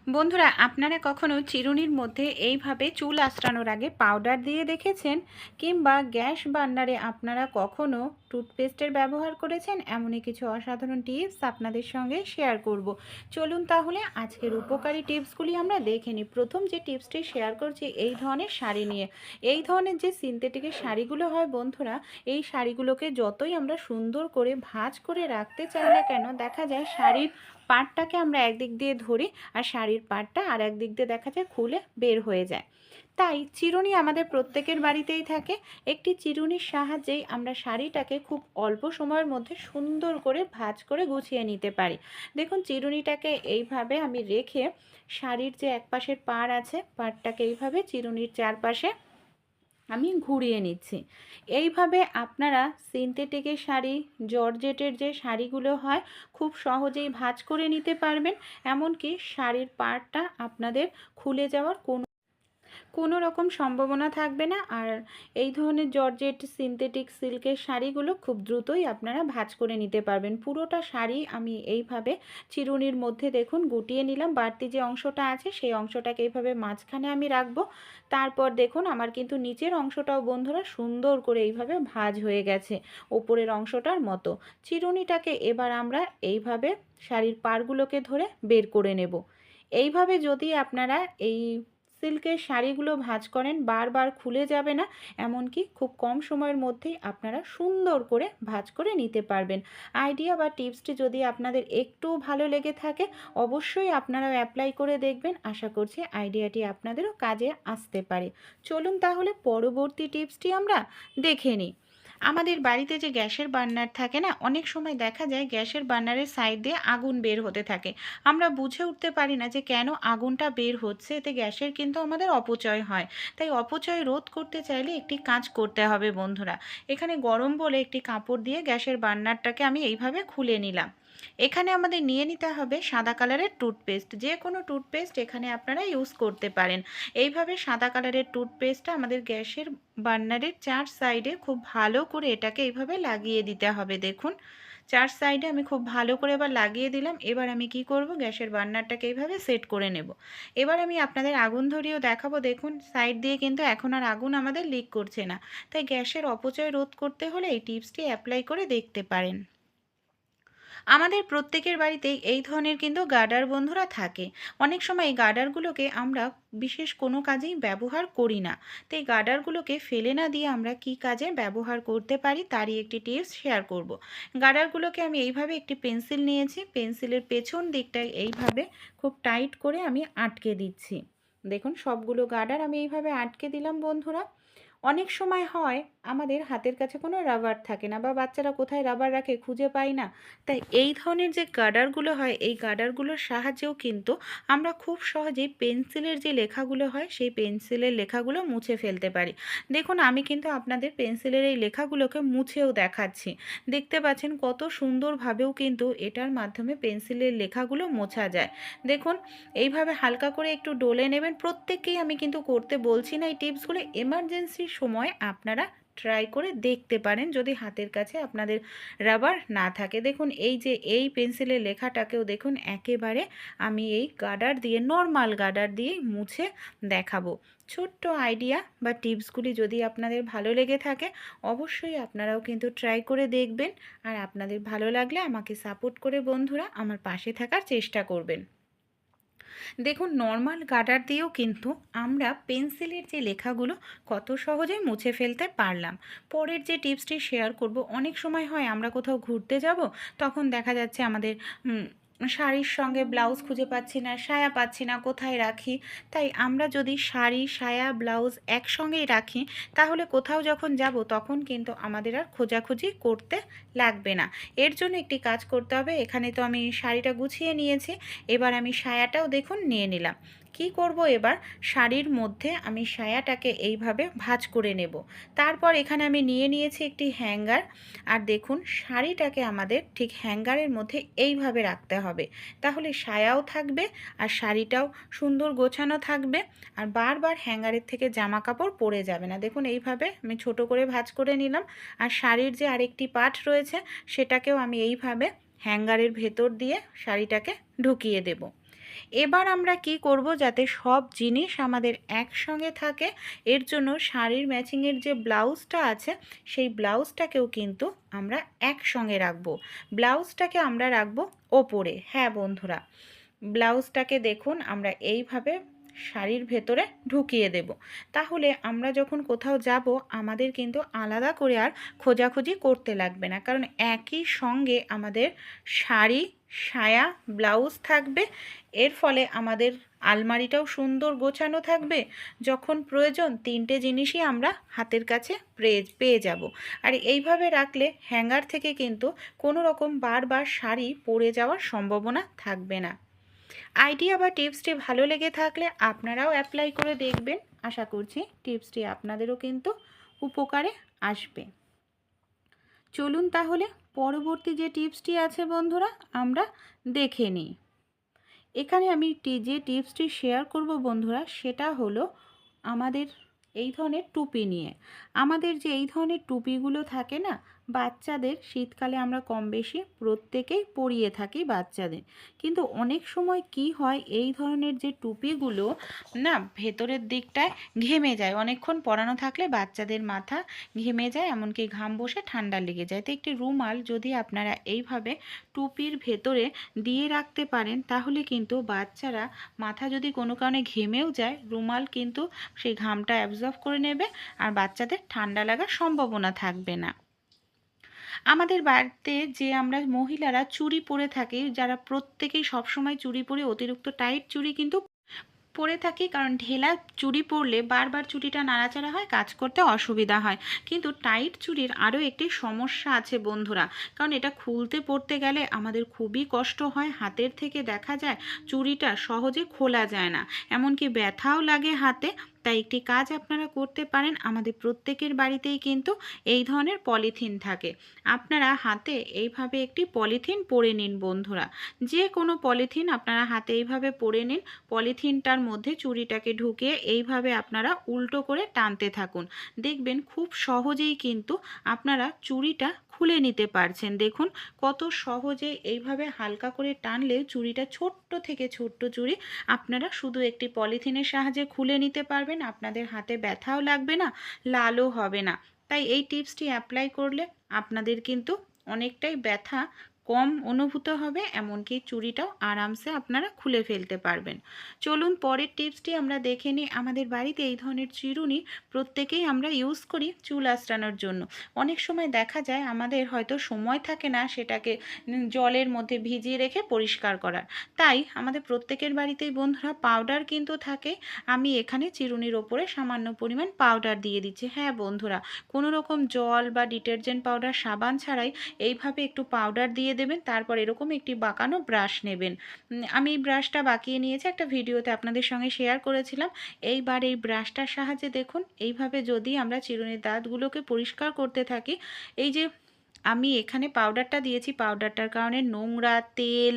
বন্ধুরা, আপনারা কখনো চিরুনির মধ্যে এইভাবে চুল আঁচড়ানোর আগে পাউডার দিয়ে দেখেছেন? কিংবা গ্যাস বার্নারে আপনারা কখনো টুথপেস্টের ব্যবহার করেছেন? এমনই কিছু অসাধারণ টিপস আপনাদের সঙ্গে শেয়ার করব। চলুন তাহলে আজকের উপকারী টিপসগুলি আমরা দেখে নিই। প্রথম যে টিপসটি শেয়ার করছি এই ধরনের শাড়ি নিয়ে। এই ধরনের যে সিনথেটিকের শাড়িগুলো হয় বন্ধুরা, এই শাড়িগুলোকে যতই আমরা সুন্দর করে ভাঁজ করে রাখতে চাই না কেন, দেখা যায় শাড়ির পাড়টাকে আমরা একদিক দিয়ে ধরি আর শাড়ির পাড়টা আর একদিক দিয়ে দেখা যায় খুলে বের হয়ে যায়। তাই চিরুনি আমাদের প্রত্যেকের বাড়িতেই থাকে। একটি চিরুনির সাহায্যেই আমরা শাড়িটাকে খুব অল্প সময়ের মধ্যে সুন্দর করে ভাঁজ করে গুছিয়ে নিতে পারি। দেখুন, চিরুনিটাকে এইভাবে আমি রেখে শাড়ির যে এক পাশের পাড় আছে, পাড়টাকে এইভাবে চিরুনির চারপাশে আমি ঘুরিয়ে নিচ্ছি। এইভাবে আপনারা সিনথেটিকের শাড়ি, জর্জেটের যে শাড়িগুলো হয়, খুব সহজেই ভাঁজ করে নিতে পারবেন। এমনকি শাড়ির পাড়টা আপনাদের খুলে যাওয়ার কোনো রকম সম্ভাবনা থাকবে না। আর এই ধরনের জর্জেট, সিনথেটিক, সিল্কের শাড়িগুলো খুব দ্রুতই আপনারা ভাঁজ করে নিতে পারবেন। পুরোটা শাড়ি আমি এইভাবে চিরুনির মধ্যে দেখুন গুটিয়ে নিলাম। বাড়তি যে অংশটা আছে সেই অংশটাকে এইভাবে মাঝখানে আমি রাখবো। তারপর দেখুন আমার কিন্তু নিচের অংশটাও বন্ধুরা সুন্দর করে এইভাবে ভাঁজ হয়ে গেছে ওপরের অংশটার মতো। চিরুনিটাকে এবার আমরা এইভাবে শাড়ির পাড়গুলোকে ধরে বের করে নেব। এইভাবে যদি আপনারা এই সিল্কের শাড়িগুলো ভাঁজ করেন, বারবার খুলে যাবে না। এমনকি খুব কম সময়ের মধ্যেই আপনারা সুন্দর করে ভাঁজ করে নিতে পারবেন। আইডিয়া বা টিপসটি যদি আপনাদের একটু ভালো লেগে থাকে, অবশ্যই আপনারাও অ্যাপ্লাই করে দেখবেন। আশা করছি আইডিয়াটি আপনাদেরও কাজে আসতে পারে। চলুন তাহলে পরবর্তী টিপসটি আমরা দেখে নিই। আমাদের বাড়িতে যে গ্যাসের বার্নার থাকে না, অনেক সময় দেখা যায় গ্যাসের বার্নারের সাইড দিয়ে আগুন বের হতে থাকে। আমরা বুঝে উঠতে পারি না যে কেন আগুনটা বের হচ্ছে। এতে গ্যাসের কিন্তু আমাদের অপচয় হয়। তাই অপচয় রোধ করতে চাইলে একটি কাজ করতে হবে বন্ধুরা। এখানে গরম বলে একটি কাপড় দিয়ে গ্যাসের বার্নারটাকে আমি এইভাবে খুলে নিলাম। এখানে আমাদের নিয়ে নিতে হবে সাদা কালারের টুথপেস্ট। যে কোনো টুথপেস্ট এখানে আপনারা ইউজ করতে পারেন। এইভাবে সাদা কালারের টুথপেস্টটা আমাদের গ্যাসের বার্নারের চার সাইডে খুব ভালো করে এটাকে এইভাবে লাগিয়ে দিতে হবে। দেখুন, চার সাইডে আমি খুব ভালো করে এবার লাগিয়ে দিলাম। এবার আমি কি করব, গ্যাসের বার্নারটাকে এইভাবে সেট করে নেব। এবার আমি আপনাদের আগুন ধরিয়েও দেখাবো। দেখুন, সাইড দিয়ে কিন্তু এখন আর আগুন আমাদের লিক করছে না। তাই গ্যাসের অপচয় রোধ করতে হলে এই টিপসটি অ্যাপ্লাই করে দেখতে পারেন। আমাদের প্রত্যেকের বাড়িতেই এই ধরনের কিন্তু গার্ডার বন্ধুরা থাকে। অনেক সময় এই গার্ডারগুলোকে আমরা বিশেষ কোনো কাজেই ব্যবহার করি না। তো এই গার্ডারগুলোকে ফেলে না দিয়ে আমরা কি কাজে ব্যবহার করতে পারি তারই একটি টিপস শেয়ার করব। গার্ডারগুলোকে আমি এইভাবে একটি পেন্সিল নিয়েছি, পেন্সিলের পেছন দিকটায় এইভাবে খুব টাইট করে আমি আটকে দিচ্ছি। দেখুন, সবগুলো গার্ডার আমি এইভাবে আটকে দিলাম বন্ধুরা। অনেক সময় হয় আমাদের হাতের কাছে কোনো রাবার থাকে না, বা বাচ্চারা কোথায় রাবার রাখে খুঁজে পাই না। তাই এই ধরনের যে গার্ডারগুলো হয়, এই গার্ডারগুলোর সাহায্যেও কিন্তু আমরা খুব সহজেই পেন্সিলের যে লেখাগুলো হয় সেই পেন্সিলের লেখাগুলো মুছে ফেলতে পারি। দেখুন, আমি কিন্তু আপনাদের পেন্সিলের এই লেখাগুলোকে মুছেও দেখাচ্ছি। দেখতে পাচ্ছেন কত সুন্দরভাবেও কিন্তু এটার মাধ্যমে পেন্সিলের লেখাগুলো মোছা যায়। দেখুন, এইভাবে হালকা করে একটু ডলে নেবেন। প্রত্যেককেই আমি কিন্তু করতে বলছি না এই টিপসগুলো। এমার্জেন্সির সময় আপনারা ট্রাই করে দেখতে পারেন যদি হাতের কাছে আপনাদের রাবার না থাকে। দেখুন, এই যে এই পেন্সিলের লেখাটাকেও দেখুন একেবারে আমি এই গার্ডার দিয়ে, নর্মাল গার্ডার দিয়েই মুছে দেখাবো। ছোট্ট আইডিয়া বা টিপসগুলি যদি আপনাদের ভালো লেগে থাকে, অবশ্যই আপনারাও কিন্তু ট্রাই করে দেখবেন। আর আপনাদের ভালো লাগলে আমাকে সাপোর্ট করে বন্ধুরা আমার পাশে থাকার চেষ্টা করবেন। দেখুন, নর্মাল গার্ডার দিয়েও কিন্তু আমরা পেন্সিলের যে লেখাগুলো কত সহজে মুছে ফেলতে পারলাম। পরের যে টিপসটি শেয়ার করব, অনেক সময় হয় আমরা কোথাও ঘুরতে যাব, তখন দেখা যাচ্ছে আমাদের শাড়ির সঙ্গে ব্লাউজ খুঁজে পাচ্ছি না, সায়া পাচ্ছি না, কোথায় রাখি। তাই আমরা যদি শাড়ি, সায়া, ব্লাউজ একসঙ্গেই রাখি, তাহলে কোথাও যখন যাব তখন কিন্তু আমাদের আর খোঁজাখুঁজি করতে লাগবে না। এর জন্য একটি কাজ করতে হবে। এখানে তো আমি শাড়িটা গুছিয়ে নিয়েছি, এবার আমি সায়াটাও দেখুন নিয়ে নিলাম। কি করব, এবার শাড়ির মধ্যে আমি সায়াটাকে এইভাবে ভাঁজ করে নেব। তারপর এখানে আমি নিয়ে নিয়েছি একটি হ্যাঙ্গার। আর দেখুন, শাড়িটাকে আমাদের ঠিক হ্যাঙ্গারের মধ্যে এইভাবে রাখতে হবে। তাহলে সায়াও থাকবে আর শাড়িটাও সুন্দর গোছানো থাকবে। আর বারবার হ্যাঙ্গারের থেকে জামা কাপড় পরে যাবে না। দেখুন, এইভাবে আমি ছোট করে ভাঁজ করে নিলাম। আর শাড়ির যে আরেকটি পার্ট রয়েছে সেটাকেও আমি এইভাবে হ্যাঙ্গারের ভেতর দিয়ে শাড়িটাকে ঢুকিয়ে দেব। এবার আমরা কি করব, যাতে সব জিনিস আমাদের একসঙ্গে থাকে, এর জন্য শাড়ির ম্যাচিংয়ের যে ব্লাউজটা আছে সেই ব্লাউজটাকেও কিন্তু আমরা একসঙ্গে রাখবো। ব্লাউজটাকে আমরা রাখবো ওপরে। হ্যাঁ বন্ধুরা, ব্লাউজটাকে দেখুন আমরা এইভাবে শাড়ির ভেতরে ঢুকিয়ে দেব। তাহলে আমরা যখন কোথাও যাব আমাদের কিন্তু আলাদা করে আর খোঁজাখুঁজি করতে লাগবে না, কারণ একই সঙ্গে আমাদের শাড়ি, সায়া, ব্লাউজ থাকবে। এর ফলে আমাদের আলমারিটাও সুন্দর গোছানো থাকবে। যখন প্রয়োজন তিনটে জিনিসই আমরা হাতের কাছে পেয়ে যাব। আর এইভাবে রাখলে হ্যাঙ্গার থেকে কিন্তু কোনো রকম বারবার শাড়ি পরে যাওয়ার সম্ভাবনা থাকবে না। আইডিয়া বা টিপসটি ভালো লেগে থাকলে আপনারাও অ্যাপ্লাই করে দেখবেন। আশা করছি টিপসটি আপনাদেরও কিন্তু উপকারে আসবে। চলুন তাহলে পরবর্তী যে টিপসটি আছে বন্ধুরা আমরা দেখে নিই। এখানে আমি যে টিপসটি শেয়ার করব বন্ধুরা, সেটা হলো আমাদের এই ধরনের টুপি নিয়ে। আমাদের যে এই ধরনের টুপিগুলো থাকে না, বাচ্চাদের শীতকালে আমরা কম বেশি প্রত্যেকেই পরিয়ে থাকি বাচ্চাদের। কিন্তু অনেক সময় কি হয়, এই ধরনের যে টুপিগুলো না ভেতরের দিকটায় ঘেমে যায়, অনেকক্ষণ পরানো থাকলে বাচ্চাদের মাথা ঘেমে যায়, এমনকি ঘাম বসে ঠান্ডা লেগে যায়। তো একটি রুমাল যদি আপনারা এইভাবে টুপির ভেতরে দিয়ে রাখতে পারেন, তাহলে কিন্তু বাচ্চারা মাথা যদি কোনো কারণে ঘেমেও যায়, রুমাল কিন্তু সেই ঘামটা অ্যাবজর্ব করে নেবে আর বাচ্চাদের ঠান্ডা লাগার সম্ভাবনা থাকবে না। আমাদের বাড়িতে যে আমরা মহিলারা চুড়ি পরে থাকি, যারা প্রত্যেকেই সবসময় চুড়ি পরে, অতিরিক্ত টাইট চুড়ি কিন্তু পরে থাকি, কারণ ঢেলা চুড়ি পরলে বারবার চুড়িটা নাড়াচাড়া হয়, কাজ করতে অসুবিধা হয়। কিন্তু টাইট চুড়ির আরও একটি সমস্যা আছে বন্ধুরা, কারণ এটা খুলতে পড়তে গেলে আমাদের খুবই কষ্ট হয়। হাতের থেকে দেখা যায় চুড়িটা সহজে খোলা যায় না, এমনকি ব্যথাও লাগে হাতে। তাই একটি কাজ আপনারা করতে পারেন, আমাদের প্রত্যেকের বাড়িতেই কিন্তু এই ধরনের পলিথিন থাকে। আপনারা হাতে এইভাবে একটি পলিথিন পরে নিন বন্ধুরা, যে কোনো পলিথিন আপনারা হাতে এইভাবে পরে নিন। পলিথিনটার মধ্যে চুড়িটাকে ঢুকিয়ে এইভাবে আপনারা উল্টো করে টানতে থাকুন। দেখবেন খুব সহজেই কিন্তু আপনারা চুড়িটা খুলে নিতে পারছেন। দেখুন কত সহজে এইভাবে হালকা করে টানলে চুড়িটা, ছোট্ট থেকে ছোট্ট চুড়ি আপনারা শুধু একটি পলিথিনের সাহায্যে খুলে নিতে পারবেন। আপনাদের হাতে ব্যথাও লাগবে না, লালও হবে না। তাই এই টিপসটি অ্যাপ্লাই করলে আপনাদের কিন্তু অনেকটাই ব্যথা কম অনুভূত হবে, এমনকি চুড়িটাও আরামসে আপনারা খুলে ফেলতে পারবেন। চলুন পরের টিপসটি আমরা দেখে নিই। আমাদের বাড়িতে এই ধরনের চিরুনি প্রত্যেকেই আমরা ইউজ করি চুল আঁচড়ানোর জন্য। অনেক সময় দেখা যায় আমাদের হয়তো সময় থাকে না সেটাকে জলের মধ্যে ভিজিয়ে রেখে পরিষ্কার করার, তাই আমাদের প্রত্যেকের বাড়িতেই বন্ধুরা পাউডার কিন্তু থাকে। আমি এখানে চিরুনির ওপরে সামান্য পরিমাণ পাউডার দিয়ে দিচ্ছি। হ্যাঁ বন্ধুরা, কোনো রকম জল বা ডিটারজেন্ট পাউডার, সাবান ছাড়াই এইভাবে একটু পাউডার দিয়ে দেবেন। তারপর এরকম একটি বাঁকানো ব্রাশ নেবেন। আমি এই ব্রাশটা বাঁকিয়ে নিয়েছি, একটা ভিডিওতে আপনাদের সঙ্গে শেয়ার করেছিলাম। এইবার এই ব্রাশটার সাহায্যে দেখুন এইভাবে যদি আমরা চিরুনির দাঁতগুলোকে পরিষ্কার করতে থাকি, এই যে আমি এখানে পাউডারটা দিয়েছি, পাউডারটার কারণে নোংরা, তেল,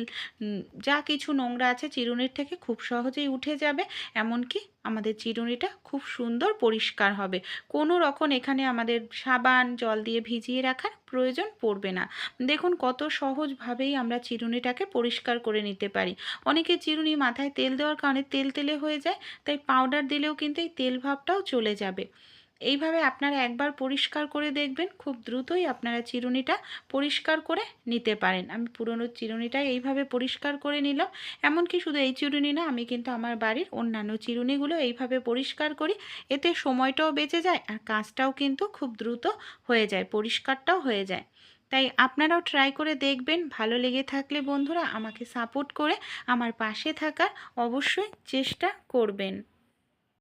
যা কিছু নোংরা আছে চিরুনির থেকে খুব সহজেই উঠে যাবে। এমনকি আমাদের চিরুনিটা খুব সুন্দর পরিষ্কার হবে। কোনো রকম এখানে আমাদের সাবান, জল দিয়ে ভিজিয়ে রাখার প্রয়োজন পড়বে না। দেখুন কত সহজভাবেই আমরা চিরুনিটাকে পরিষ্কার করে নিতে পারি। অনেকে চিরুনি মাথায় তেল দেওয়ার কারণে তেলে হয়ে যায়, তাই পাউডার দিলেও কিন্তু এই তেল ভাবটাও চলে যাবে। এইভাবে আপনারা একবার পরিষ্কার করে দেখবেন, খুব দ্রুতই আপনারা চিরুনিটা পরিষ্কার করে নিতে পারেন। আমি পুরনো চিরুনিটা এইভাবে পরিষ্কার করে নিলাম। এমনকি শুধু এই চিরুনি না, আমি কিন্তু আমার বাড়ির অন্যান্য চিরুনিগুলো এইভাবে পরিষ্কার করি। এতে সময়টাও বেঁচে যায় আর কাজটাও কিন্তু খুব দ্রুত হয়ে যায়, পরিষ্কারটাও হয়ে যায়। তাই আপনারাও ট্রাই করে দেখবেন। ভালো লেগে থাকলে বন্ধুরা আমাকে সাপোর্ট করে আমার পাশে থাকার অবশ্যই চেষ্টা করবেন।